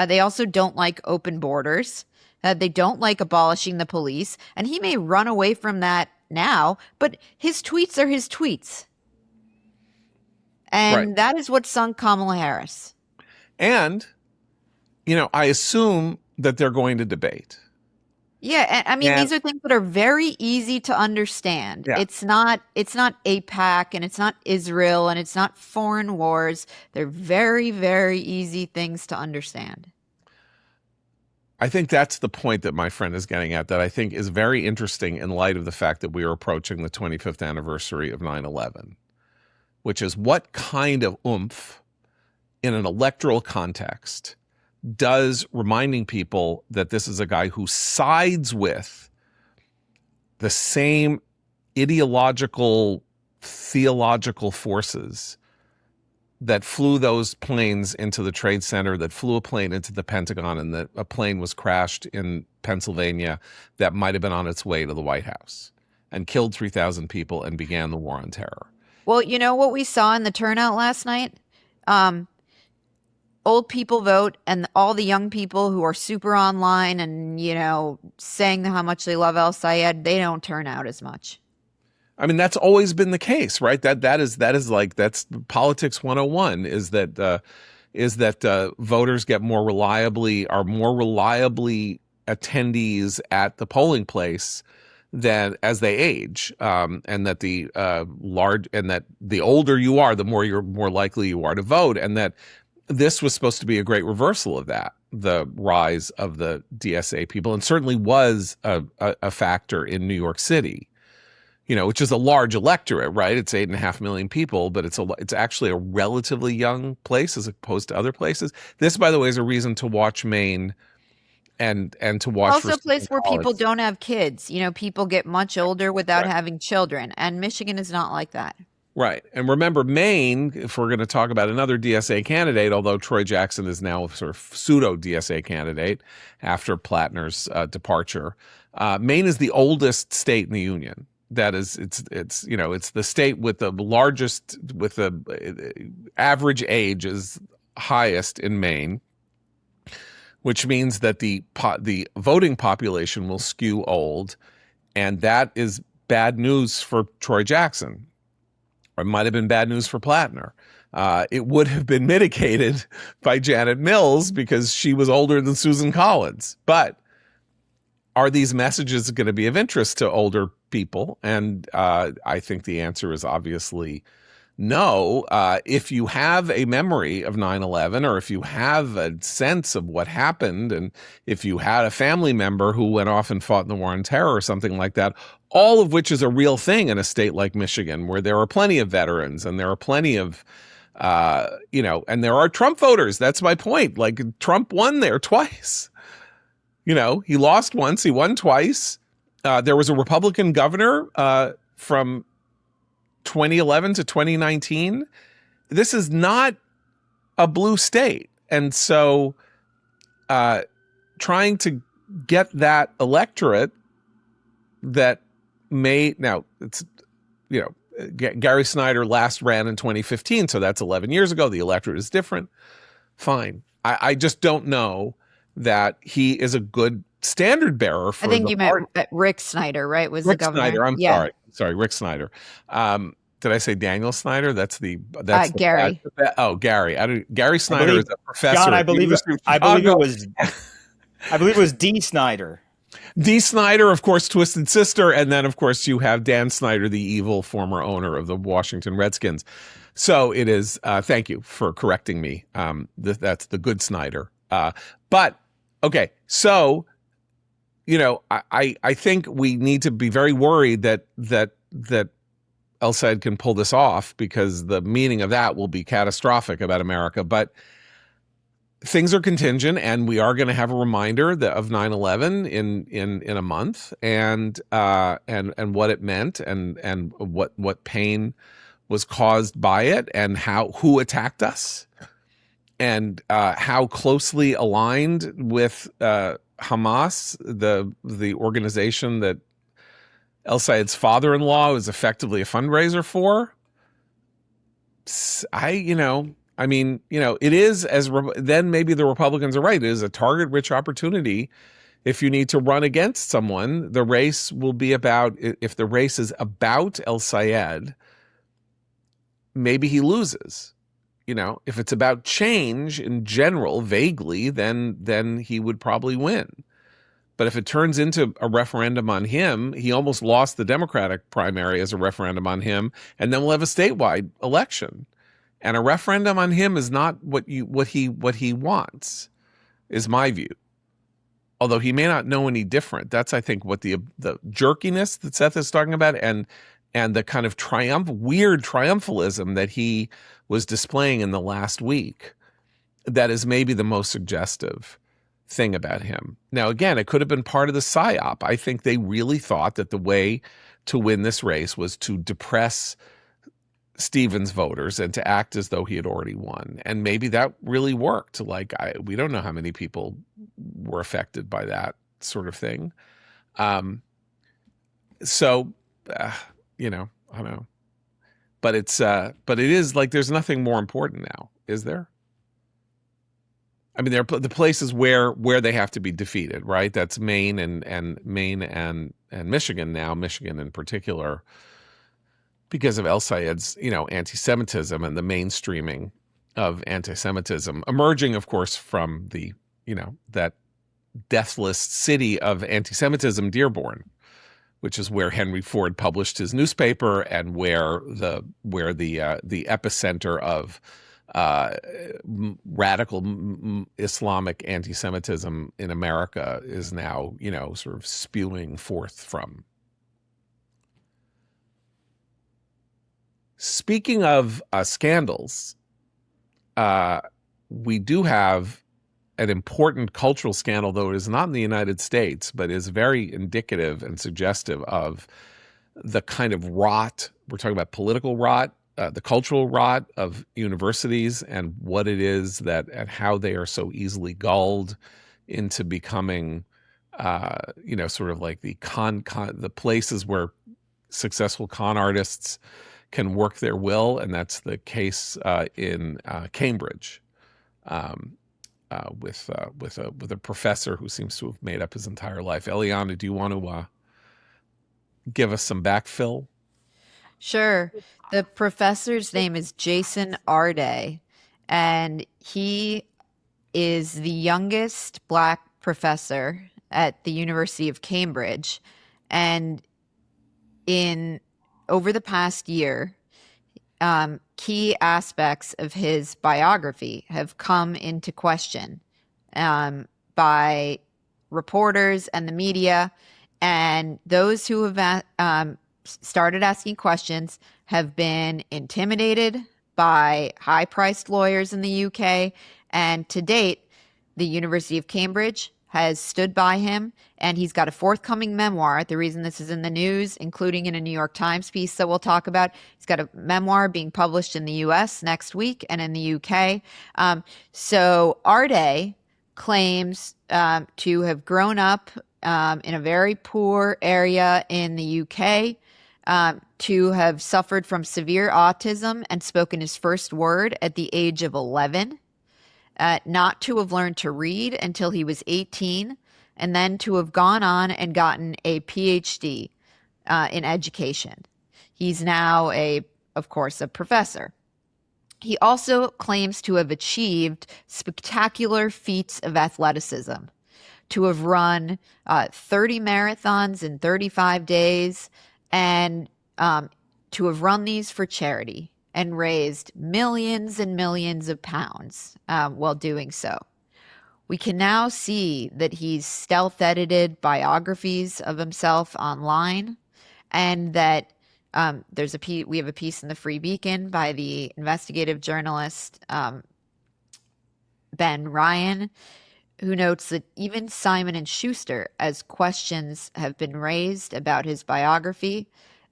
They also don't like open borders. They don't like abolishing the police. And he may run away from that now, but his tweets are his tweets. And
Right.
That is what sunk Kamala Harris.
And, I assume that they're going to debate.
Yeah, I mean, these are things that are very easy to understand.
Yeah.
It's not AIPAC, and it's not Israel, and it's not foreign wars. They're very, very easy things to understand.
I think that's the point that my friend is getting at, that I think is very interesting in light of the fact that we are approaching the 25th anniversary of 9/11, which is what kind of oomph in an electoral context does reminding people that this is a guy who sides with the same ideological, theological forces that flew those planes into the Trade Center, that flew a plane into the Pentagon, and that a plane was crashed in Pennsylvania that might have been on its way to the White House and killed 3,000 people and began the War on Terror.
Well, you know what we saw in the turnout last night? Old people vote, and all the young people who are super online and, saying how much they love El-Sayed, they don't turn out as much.
I mean, that's always been the case, right? That's politics 101, is that voters are more reliably attendees at the polling place than as they age, and that the older you are, the more likely you are to vote, and that this was supposed to be a great reversal of that, the rise of the DSA people, and certainly was a factor in New York City, which is a large electorate, right? It's 8.5 million people, but it's actually a relatively young place as opposed to other places. This, by the way, is a reason to watch Maine and to watch.
Also a place where people don't have kids. People get much older without having children, and Michigan is not like that.
Right. And remember, Maine, if we're going to talk about another DSA candidate, although Troy Jackson is now a sort of pseudo DSA candidate after Plattner's departure, Maine is the oldest state in the union. That is, it's the state with the largest, with the average age is highest in Maine, which means that the voting population will skew old, and that is bad news for Troy Jackson. Or it might have been bad news for Plattner. It would have been mitigated by Janet Mills because she was older than Susan Collins. But are these messages going to be of interest to older people? And I think the answer is obviously no. If you have a memory of 9/11, or if you have a sense of what happened, and if you had a family member who went off and fought in the War on Terror or something like that, all of which is a real thing in a state like Michigan, where there are plenty of veterans and there are plenty of, and there are Trump voters. That's my point. Like, Trump won there twice. He lost once, he won twice. There was a Republican governor from 2011 to 2019. This is not a blue state. And so trying to get that electorate that Gary Snyder last ran in 2015, so that's 11 years ago. The electorate is different. Fine. I just don't know that he is a good standard bearer for
I think
the
you
party.
meant Rick Snyder, right? Was
Rick
the governor?
Snyder. I'm
Yeah.
sorry, Rick Snyder. Did I say Daniel Snyder? That's
Gary.
Gary. Gary Snyder is a professor.
John, I
at
believe
University of
I believe it was D. Snyder.
D. Snyder, of course, Twisted Sister, and then of course you have Dan Snyder, the evil former owner of the Washington Redskins. So it is. Thank you for correcting me. That's the good Snyder. But okay, so I think we need to be very worried that El-Sayed can pull this off, because the meaning of that will be catastrophic about America. But things are contingent, and we are going to have a reminder of 9/11 in a month, and what it meant, and what pain was caused by it, and who attacked us, and how closely aligned with Hamas, the organization that El-Sayed's father-in-law is effectively a fundraiser for. It is, then maybe the Republicans are right. It is a target-rich opportunity. If you need to run against someone, the race will be about, if the race is about El-Sayed, maybe he loses. If it's about change in general, vaguely, then he would probably win. But if it turns into a referendum on him, he almost lost the Democratic primary as a referendum on him, and then we'll have a statewide election. And a referendum on him is not what he wants, is my view. Although he may not know any different. That's, I think, what the jerkiness that Seth is talking about, and the kind of weird triumphalism that he was displaying in the last week, that is maybe the most suggestive thing about him. Now, again, it could have been part of the psyop. I think they really thought that the way to win this race was to depress Stevens voters and to act as though he had already won. And maybe that really worked. We don't know how many people were affected by that sort of thing. I don't know. But it is like, there's nothing more important now, is there? I mean, there are the places where they have to be defeated, right? That's Maine and Michigan now, Michigan in particular, because of El-Sayed's, anti-Semitism and the mainstreaming of anti-Semitism, emerging, of course, from the, that deathless city of anti-Semitism, Dearborn, which is where Henry Ford published his newspaper, and where the epicenter of radical Islamic anti-Semitism in America is now, sort of spewing forth from. Speaking of scandals, we do have an important cultural scandal, though it is not in the United States, but is very indicative and suggestive of the kind of rot, we're talking about political rot, the cultural rot of universities and what it is that and how they are so easily gulled into becoming, sort of like the the places where successful con artists can work their will, and that's the case in Cambridge. With a professor who seems to have made up his entire life. Eliana, do you want to give us some backfill?
Sure. The professor's name is Jason Arday, and he is the youngest Black professor at the University of Cambridge. And over the past year, key aspects of his biography have come into question by reporters and the media, and those who have started asking questions have been intimidated by high-priced lawyers in the UK, and to date, the University of Cambridge has stood by him, and he's got a forthcoming memoir. The reason this is in the news, including in a New York Times piece that we'll talk about, he's got a memoir being published in the US next week and in the UK. So Arday claims to have grown up in a very poor area in the UK, to have suffered from severe autism and spoken his first word at the age of 11. Not to have learned to read until he was 18, and then to have gone on and gotten a PhD in education. He's now, of course, a professor. He also claims to have achieved spectacular feats of athleticism, to have run 30 marathons in 35 days, and to have run these for charity and raised millions and millions of pounds while doing so. We can now see that he's stealth-edited biographies of himself online, and that we have a piece in the Free Beacon by the investigative journalist Ben Ryan, who notes that even Simon and Schuster, as questions have been raised about his biography,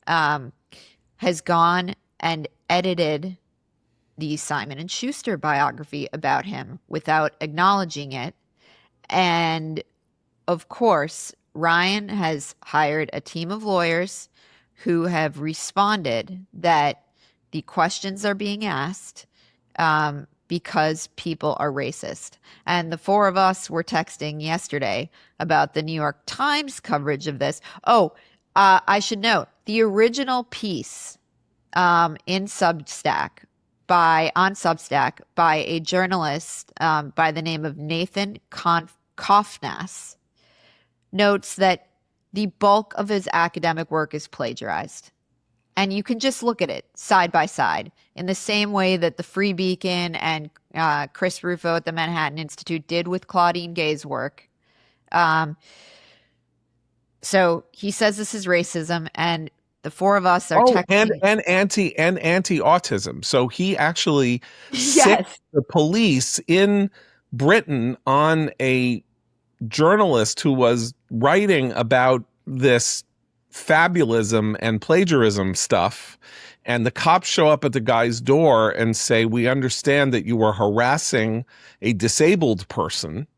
has gone and edited the Simon and Schuster biography about him without acknowledging it. And of course, Ryan has hired a team of lawyers who have responded that the questions are being asked because people are racist. And the four of us were texting yesterday about the New York Times coverage of this. I should note, the original piece in Substack by a journalist by the name of Nathan Kofnas notes that the bulk of his academic work is plagiarized. And you can just look at it side by side in the same way that the Free Beacon and Chris Rufo at the Manhattan Institute did with Claudine Gay's work. So he says this is racism, and the four of us are texting.
and anti-autism. So he actually sicked the police in Britain on a journalist who was writing about this fabulism and plagiarism stuff, and the cops show up at the guy's door and say, "We understand that you were harassing a disabled person,"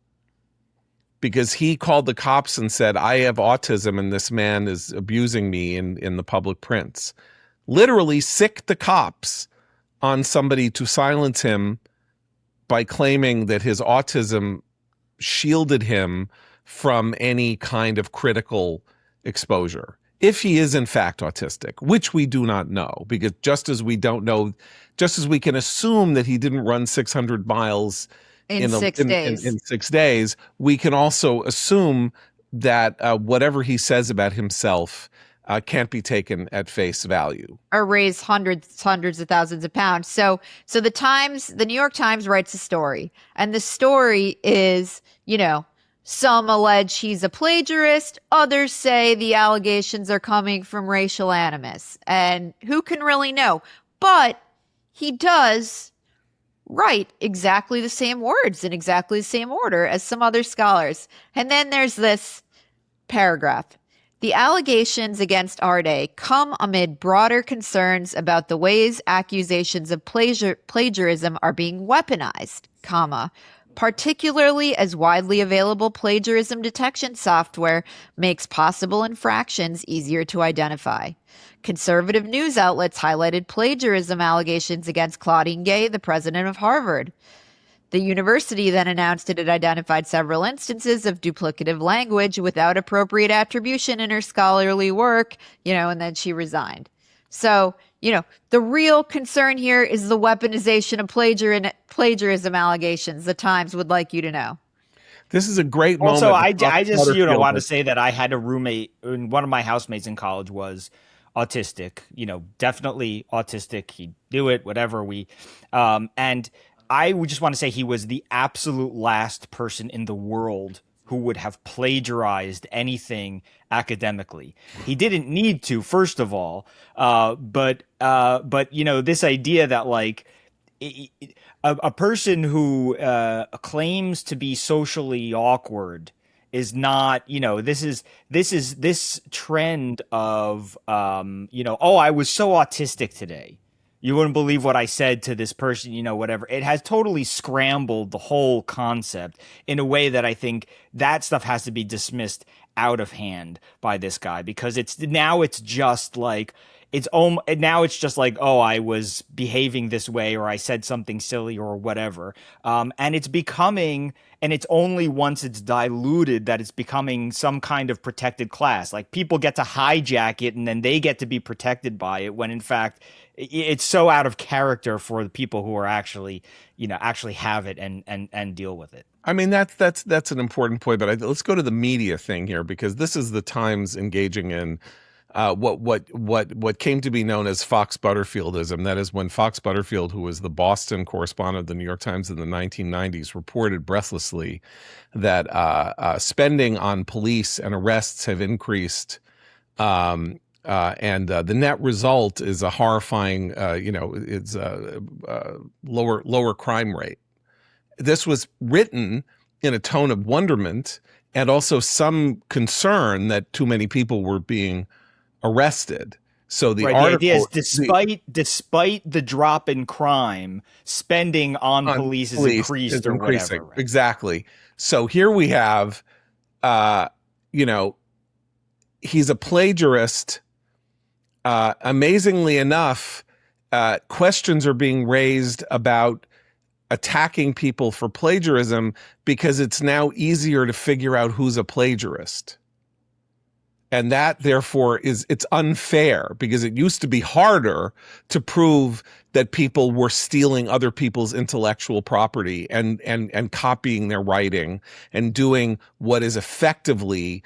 because he called the cops and said, "I have autism and this man is abusing me in the public prints." Literally sicked the cops on somebody to silence him by claiming that his autism shielded him from any kind of critical exposure. If he is in fact autistic, which we do not know, because just as we can assume that he didn't run 600 miles in 6 days, we can also assume that whatever he says about himself can't be taken at face value.
Or raise hundreds of thousands of pounds. So the New York Times writes a story, and the story is, some allege he's a plagiarist. Others say the allegations are coming from racial animus. And who can really know? But he does write exactly the same words in exactly the same order as some other scholars. And then there's this paragraph. The allegations against Arday come amid broader concerns about the ways accusations of plagiarism are being weaponized, particularly as widely available plagiarism detection software makes possible infractions easier to identify. Conservative news outlets highlighted plagiarism allegations against Claudine Gay, the president of Harvard. The university then announced it had identified several instances of duplicative language without appropriate attribution in her scholarly work, and then she resigned. So, the real concern here is the weaponization of plagiarism allegations. The Times would like you to know.
This is a great moment.
Also, I just want to say that I had a roommate, and one of my housemates in college was autistic. Definitely autistic. He'd do it, whatever. And I would just want to say he was the absolute last person in the world who would have plagiarized anything academically. He didn't need to, first of all, but this idea that like a person who claims to be socially awkward is not, this trend of oh, I was so autistic today. You wouldn't believe what I said to this person, whatever. It has totally scrambled the whole concept in a way that I think that stuff has to be dismissed out of hand by this guy, because it's just like, oh, I was behaving this way, or I said something silly or whatever. And it's only once it's diluted that it's becoming some kind of protected class. Like, people get to hijack it and then they get to be protected by it, when in fact it's so out of character for the people who are actually have it and deal with it.
I mean, that's an important point, but let's go to the media thing here, because this is the Times engaging in what came to be known as Fox Butterfieldism. That is, when Fox Butterfield, who was the Boston correspondent of the New York Times in the 1990s, reported breathlessly that spending on police and arrests have increased, and the net result is a horrifying, it's a lower crime rate. This was written in a tone of wonderment and also some concern that too many people were being arrested. So the
idea is, despite the drop in crime, spending on police is increased or whatever. Right?
Exactly. So here we have, he's a plagiarist. Amazingly enough, questions are being raised about attacking people for plagiarism because it's now easier to figure out who's a plagiarist. And that, therefore, it's unfair, because it used to be harder to prove that people were stealing other people's intellectual property and copying their writing and doing what is effectively,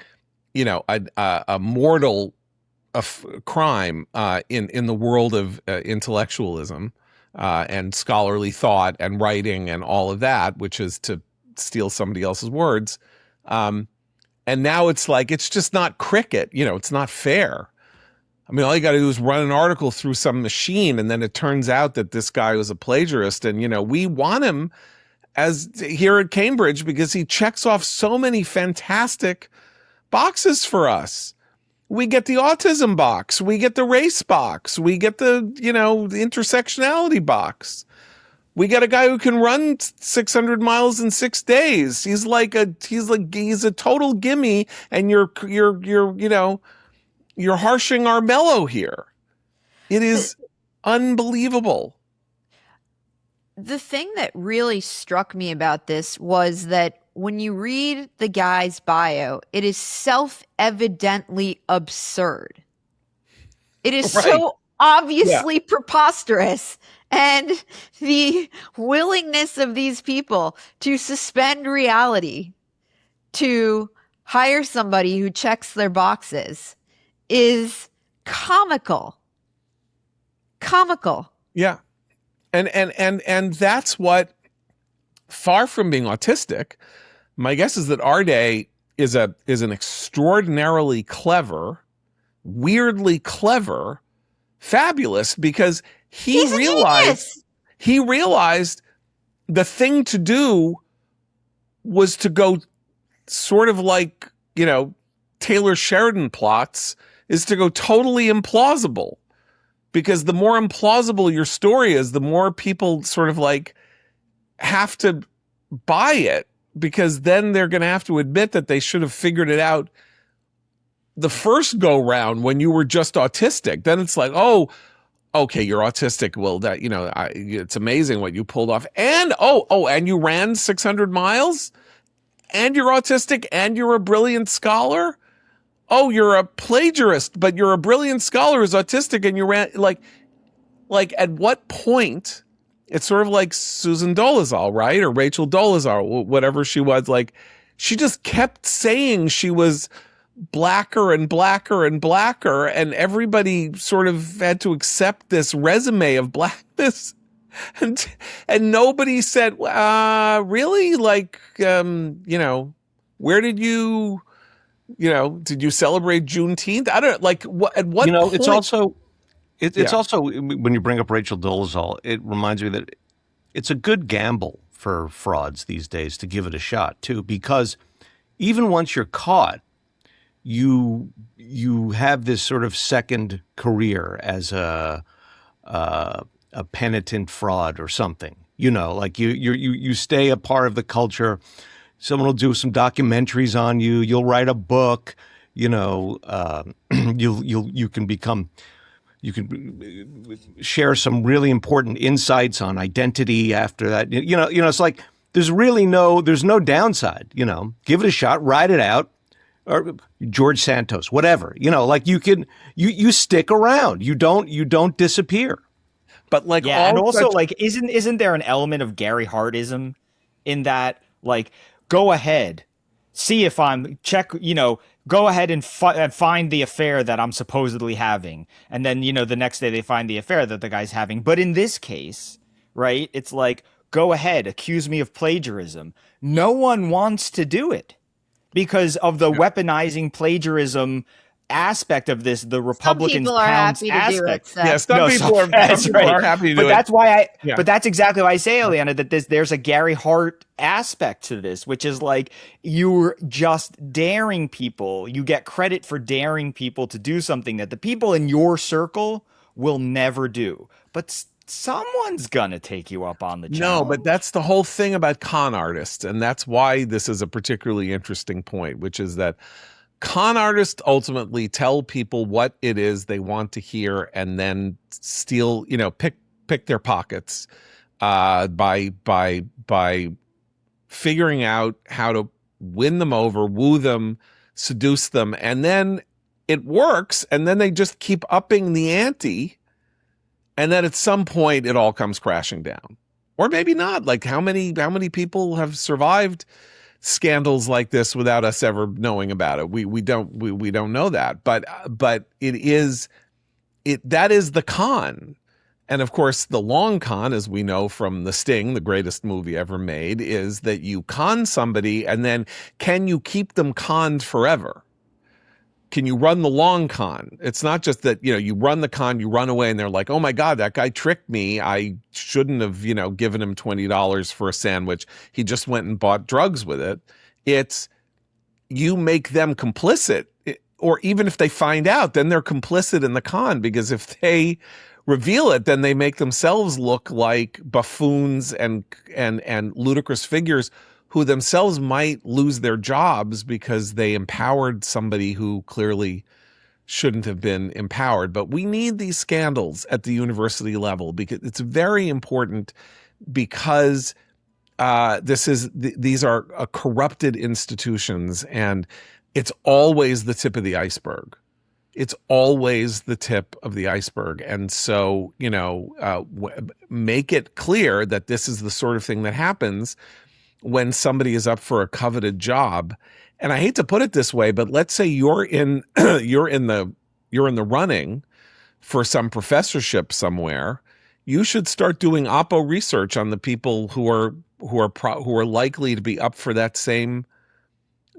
a mortal crime in the world of intellectualism and scholarly thought and writing and all of that, which is to steal somebody else's words. And now it's like, it's just not cricket. It's not fair. I mean, all you got to do is run an article through some machine, and then it turns out that this guy was a plagiarist. And, we want him as here at Cambridge because he checks off so many fantastic boxes for us. We get the autism box. We get the race box. We get the intersectionality box. We got a guy who can run 600 miles in 6 days. He's a total gimme, and you're harshing our mellow here. It is unbelievable.
The thing that really struck me about this was that when you read the guy's bio, it is self-evidently absurd. It is so obviously preposterous. And the willingness of these people to suspend reality to hire somebody who checks their boxes is comical. Comical.
Yeah. And that's what, far from being autistic, my guess is that Arday is an extraordinarily clever, weirdly clever fabulist, because he realized the thing to do was to go sort of like, Taylor Sheridan plots is to go totally implausible, because the more implausible your story is, the more people sort of like have to buy it, because then they're going to have to admit that they should have figured it out the first go round when you were just autistic. Then it's like, oh, okay, you're autistic. Well, that, it's amazing what you pulled off. And and you ran 600 miles, and you're autistic, and you're a brilliant scholar. Oh, you're a plagiarist, but you're a brilliant scholar who's autistic, and you ran like at what point? It's sort of like Susan Dolezal, right? Or Rachel Dolezal, whatever she was. Like, she just kept saying she was blacker and blacker and blacker, and everybody sort of had to accept this resume of blackness. And nobody said, really? Like, where did you, did you celebrate Juneteenth? I don't like at what point?
It's also when you bring up Rachel Dolezal, it reminds me that it's a good gamble for frauds these days to give it a shot too, because even once you're caught, you have this sort of second career as a penitent fraud or something. Like you stay a part of the culture. Someone will do some documentaries on you. You'll write a book. You can share some really important insights on identity after that. It's like there's no downside. Give it a shot, ride it out. Or George Santos, whatever, like you stick around. You don't disappear.
But like,
and also like, isn't there an element of Gary Hartism in that? Like, go ahead, see if go ahead and find the affair that I'm supposedly having, and then the next day they find the affair that the guy's having. But in this case, right, it's like, go ahead, accuse me of plagiarism. No one wants to do it, because of the weaponizing plagiarism aspect of this, the Republicans pounce aspect.
Some people are happy to do it.
That's why but that's exactly why I say, Eliana, that there's a Gary Hart aspect to this, which is like, you're just daring people. You get credit for daring people to do something that the people in your circle will never do. But someone's gonna take you up on the challenge.
No, but that's the whole thing about con artists, and that's why this is a particularly interesting point, which is that con artists ultimately tell people what it is they want to hear, and then steal, pick their pockets by figuring out how to win them over, woo them, seduce them, and then it works, and then they just keep upping the ante. And then at some point it all comes crashing down, or maybe not. Like, how many people have survived scandals like this without us ever knowing about it? We don't know that, but that is the con. And of course, the long con, as we know from The Sting, the greatest movie ever made, is that you con somebody, and then can you keep them conned forever? Can you run the long con? It's not just that, you run the con, you run away, and they're like, oh my God, that guy tricked me. I shouldn't have, given him $20 for a sandwich. He just went and bought drugs with it. It's, you make them complicit, or even if they find out, then they're complicit in the con, because if they reveal it, then they make themselves look like buffoons and ludicrous figures who themselves might lose their jobs because they empowered somebody who clearly shouldn't have been empowered. But we need these scandals at the university level, because it's very important, because these are corrupted institutions, and it's always the tip of the iceberg. It's always the tip of the iceberg. And so, make it clear that this is the sort of thing that happens when somebody is up for a coveted job. And I hate to put it this way, but let's say you're in the running for some professorship somewhere. You should start doing oppo research on the people who are likely to be up for that same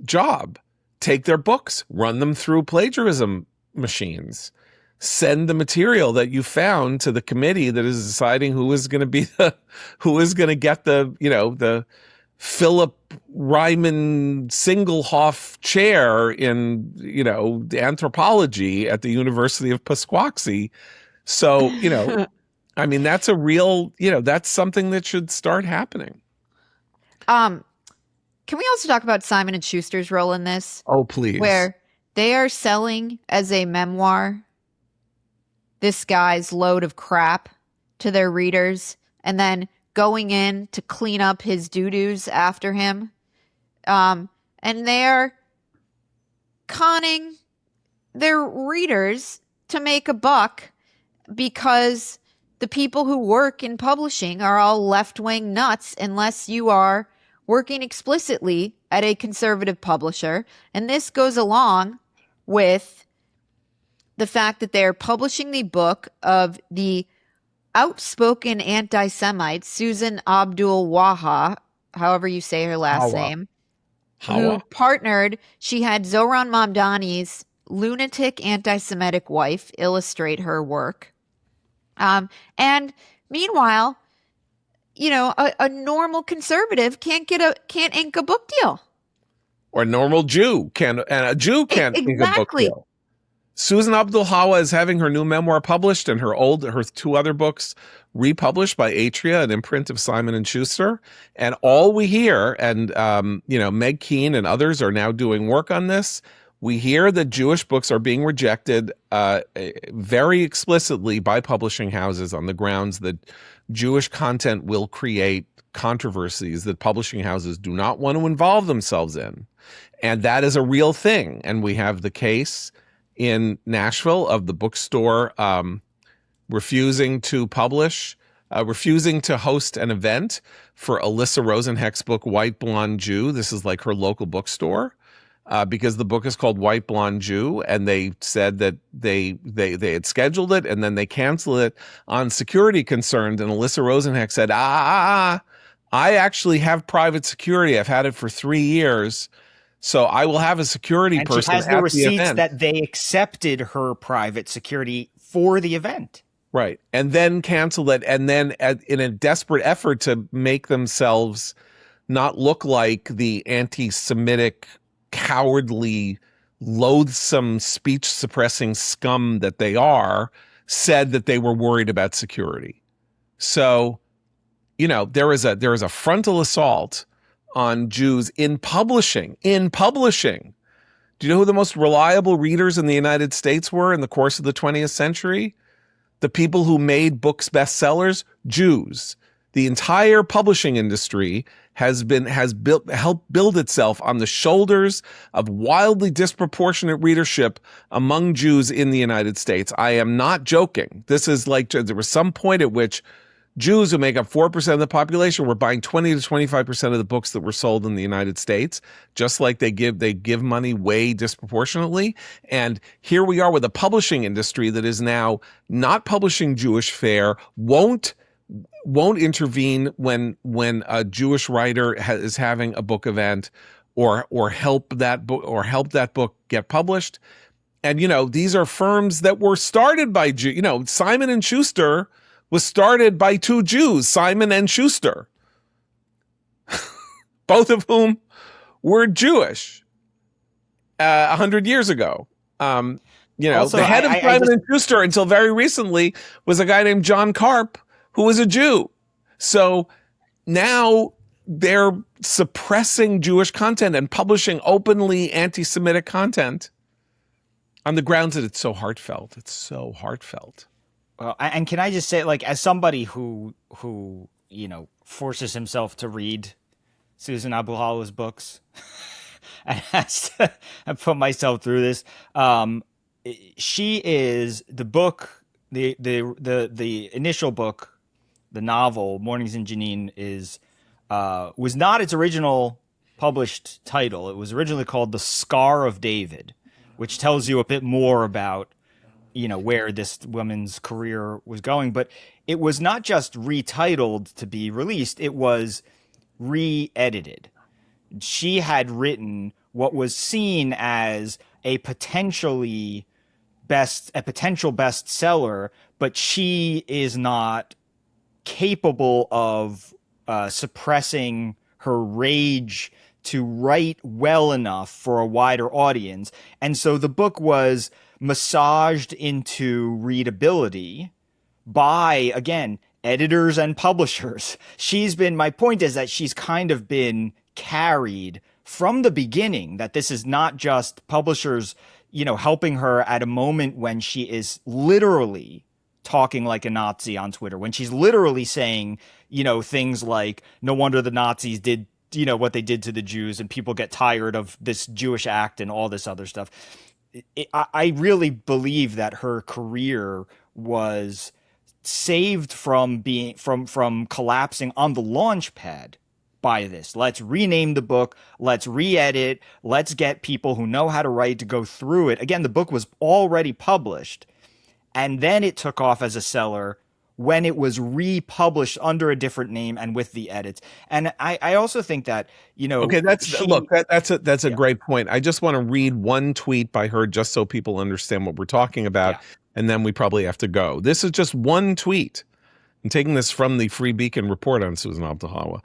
job. Take their books, run them through plagiarism machines, send the material that you found to the committee that is deciding who is going to get the Philip Ryman Singlehoff chair in, anthropology at the University of Pasquaxie. So, I mean, that's a real, that's something that should start happening.
Can we also talk about Simon and Schuster's role in this?
Oh, please.
Where they are selling as a memoir this guy's load of crap to their readers and then going in to clean up his doo-doos after him. And they're conning their readers to make a buck because the people who work in publishing are all left-wing nuts unless you are working explicitly at a conservative publisher. And this goes along with the fact that they're publishing the book of the outspoken anti-Semite Susan Abulhawa, however you say her last name, who partnered. She had Zohran Mamdani's lunatic anti-Semitic wife illustrate her work. And meanwhile, a normal conservative can't ink a book deal.
Or a normal Jew and a Jew can't ink a book deal. Susan Abulhawa is having her new memoir published and her two other books republished by Atria, an imprint of Simon and Schuster. And all we hear, and Meg Keane and others are now doing work on this. We hear that Jewish books are being rejected very explicitly by publishing houses on the grounds that Jewish content will create controversies that publishing houses do not want to involve themselves in. And that is a real thing. And we have the case in Nashville of the bookstore refusing to host an event for Alyssa Rosenheck's book, White Blonde Jew. This is like her local bookstore. Because the book is called White Blonde Jew, and they said that they had scheduled it and then they canceled it on security concerns. And Alyssa Rosenheck said, I actually have private security. I've had it for 3 years. So I will have a security person.
She has the receipts that they accepted her private security for the event.
Right. And then canceled it. And then in a desperate effort to make themselves not look like the anti-Semitic, cowardly, loathsome, speech-suppressing scum that they are, said that they were worried about security. So, there is a frontal assault on Jews in publishing. Do you know who the most reliable readers in the United States were in the course of the 20th century? The people who made books bestsellers? Jews. The entire publishing industry has helped build itself on the shoulders of wildly disproportionate readership among Jews in the United States. I am not joking. This is like, there was some point at which Jews, who make up 4% of the population, were buying 20 to 25% of the books that were sold in the United States, just like they give money way disproportionately. And here we are with a publishing industry that is now not publishing Jewish fare, won't intervene when a Jewish writer is having a book event, or help that book get published. And these are firms that were started by Jews. Simon and Schuster was started by two Jews, Simon and Schuster, both of whom were Jewish 100 years ago. Also, the head of Simon and Schuster until very recently was a guy named John Karp, who was a Jew. So now they're suppressing Jewish content and publishing openly anti-Semitic content on the grounds that it's so heartfelt. It's so heartfelt.
Well, and can I just say, like, as somebody who forces himself to read Susan Abulhawa's books and has to put myself through this, she is the book, the initial book, the novel Mornings in Jenin was not its original published title. It was originally called The Scar of David, which tells you a bit more about where this woman's career was going. But it was not just retitled to be released, it was re-edited. She had written what was seen as a potential bestseller, but she is not capable of suppressing her rage to write well enough for a wider audience. And so the book was massaged into readability by, again, editors and publishers. My point is that she's kind of been carried from the beginning, that this is not just publishers, helping her at a moment when she is literally talking like a Nazi on Twitter, when she's literally saying, things like, no wonder the Nazis did, what they did to the Jews, and people get tired of this Jewish act and all this other stuff. I really believe that her career was saved from collapsing on the launch pad by this. Let's rename the book. Let's re-edit. Let's get people who know how to write to go through it. Again, the book was already published, and then it took off as a seller when it was republished under a different name and with the edits. And I also think that,
okay, that's a great point. I just want to read one tweet by her just so people understand what we're talking about. Yeah. And then we probably have to go. This is just one tweet. I'm taking this from the Free Beacon report on Susan Abulhawa.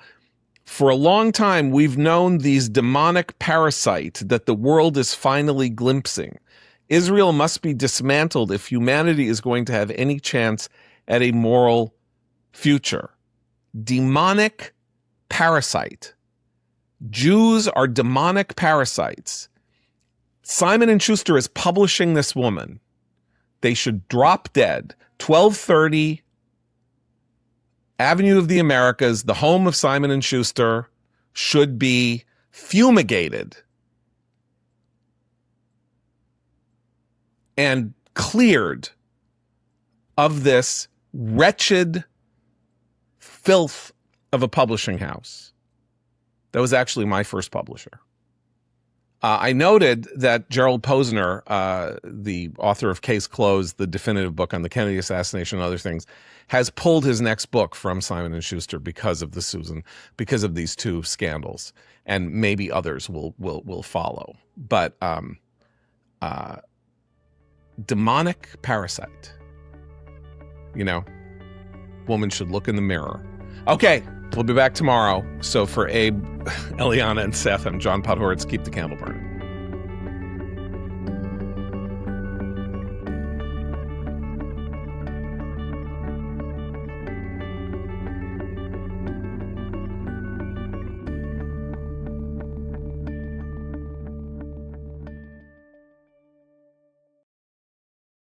For a long time, we've known these demonic parasites that the world is finally glimpsing. Israel must be dismantled if humanity is going to have any chance at a moral future. Demonic parasite. Jews are demonic parasites. Simon & Schuster is publishing this woman. They should drop dead. 1230 Avenue of the Americas, the home of Simon & Schuster, should be fumigated and cleared of this wretched filth of a publishing house. That was actually my first publisher. I noted that Gerald Posner, the author of Case Closed, the definitive book on the Kennedy assassination and other things, has pulled his next book from Simon & Schuster because of because of these two scandals, and maybe others will follow. But demonic parasite. Woman should look in the mirror. Okay, we'll be back tomorrow. So for Abe, Eliana, and Seth, I'm John Podhoretz. Keep the candle burning.